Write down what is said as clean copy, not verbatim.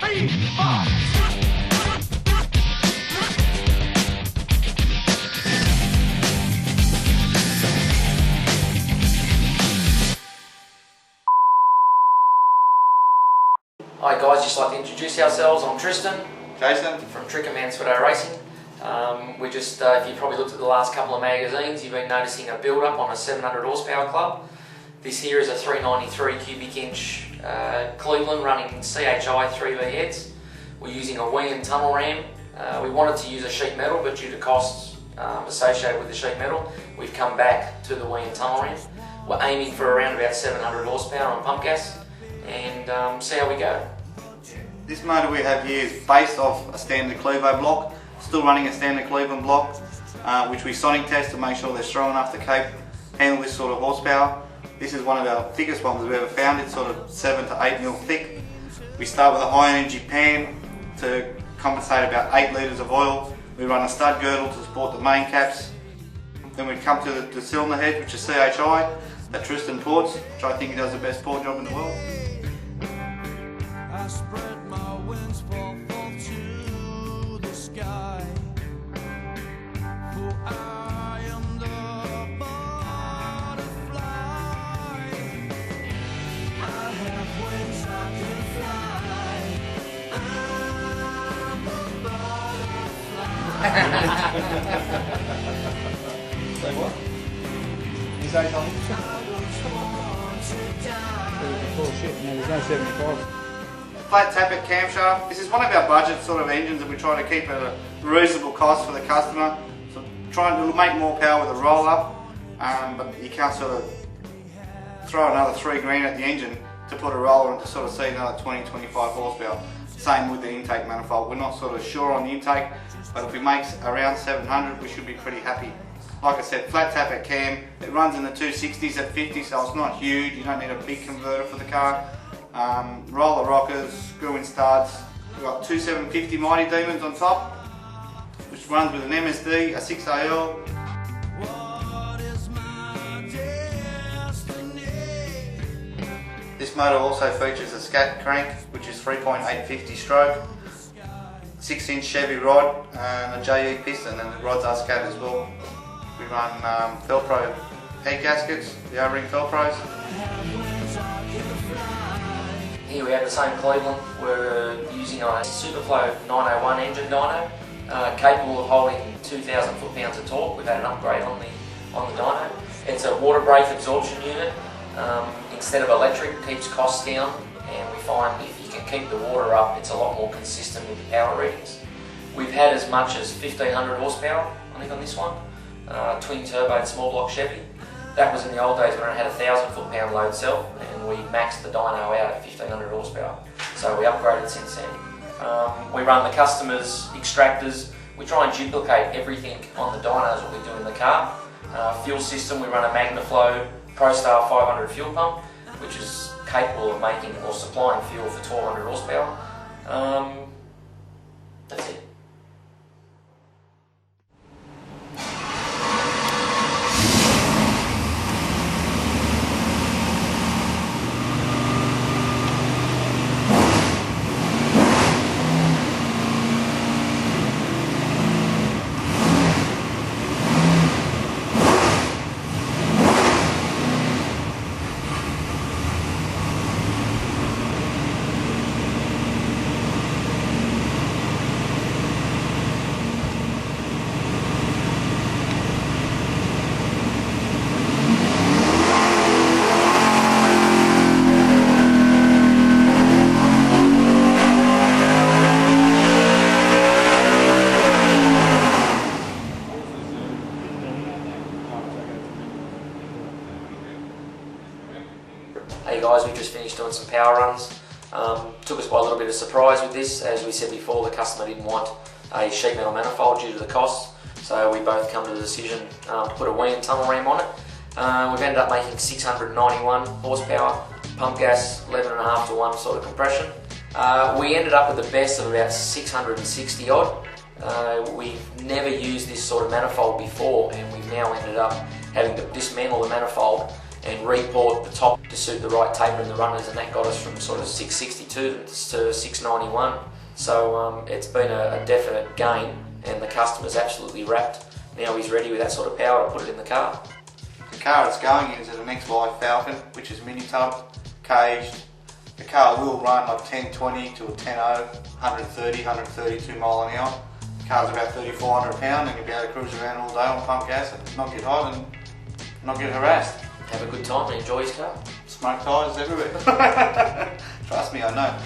Hi guys, just like to introduce ourselves. I'm Tristan. Jason. From Mansweto Racing. We just, if you probably looked at the last couple of magazines, you've been noticing a build-up on a 700 horsepower club. This here is a 393 cubic inch Cleveland running CHI 3V heads. We're using a wing and tunnel ram. We wanted to use a sheet metal, but due to costs associated with the sheet metal, we've come back to the wing and tunnel ram. We're aiming for around about 700 horsepower on pump gas, and see how we go. This motor we have here is based off a standard Clevo block, still running a standard Cleveland block, which we sonic test to make sure they're strong enough to handle this sort of horsepower. This is one of our thickest ones we've ever found. It's sort of 7 to 8 mil thick. We start with a high energy pan to compensate about 8 litres of oil. We run a stud girdle to support the main caps. Then we come to the cylinder head, which is CHI, that Tristan ports, which I think he does the best port job in the world. I spread my wings to the sky, for I am the butterfly. I have wings, I can fly. I'm a butterfly. Say what? You say something? Bullshit, no, there's no 75. Flat tappet camshaft. This is one of our budget sort of engines that we try to keep at a reasonable cost for the customer. So trying to make more power with a roll up, but you can't sort of throw another $3 grand at the engine to put a roller and to sort of see another 20-25 horsepower. Same with the intake manifold. We're not sort of sure on the intake, but if we make around 700, we should be pretty happy. Like I said, flat tappet cam. It runs in the 260s at 50, so it's not huge. You don't need a big converter for the car. Roller rockers, screw-in studs. We've got two 750 Mighty Demons on top, which runs with an MSD, a 6AL. This motor also features a scat crank, which is 3.850 stroke, 6-inch Chevy rod, and a JE piston, and the rods are scat as well. We run Velcro head gaskets, the O-ring Velcros. Here we have the same Cleveland. We're using a Superflow 901 engine dyno, capable of holding 2,000 foot-pounds of torque. We've had an upgrade on the dyno. It's a water brake absorption unit. Instead of electric, it keeps costs down, and we find if you can keep the water up, it's a lot more consistent with the power readings. We've had as much as 1,500 horsepower, I think, on this one. Twin turbo small block Chevy. That was in the old days when it had a 1,000 foot-pound load cell, and we maxed the dyno out at 1,500 horsepower. So we upgraded since then. We run the customer's extractors. We try and duplicate everything on the dynos what we do in the car. Fuel system, we run a MagnaFlow ProStar 500 fuel pump, which is capable of making or supplying fuel for 1,200 horsepower. That's it. Hey guys, we just finished doing some power runs. Took us by a little bit of surprise with this. As we said before, the customer didn't want a sheet metal manifold due to the costs, so we both come to the decision to put a wing and tunnel ram on it. We've ended up making 691 horsepower, pump gas 11.5 to 1 sort of compression. We ended up with the best of about 660 odd. We've never used this sort of manifold before, and we've now ended up having to dismantle the manifold and report the top to suit the right taper in the runners, and that got us from sort of 662 to 691. So it's been a definite gain, and the customer's absolutely wrapped. Now he's ready with that sort of power to put it in the car. The car it's going in is an XY Falcon, which is mini tub, caged. The car will run like 1020 to a 10.0, 130, 132 mile an hour. The car's about 3,400 pounds, and you'll be able to cruise around all day on pump gas and not get hot and not get harassed. Have a good time and enjoy his car. Smoke tyres everywhere. Trust me, I know.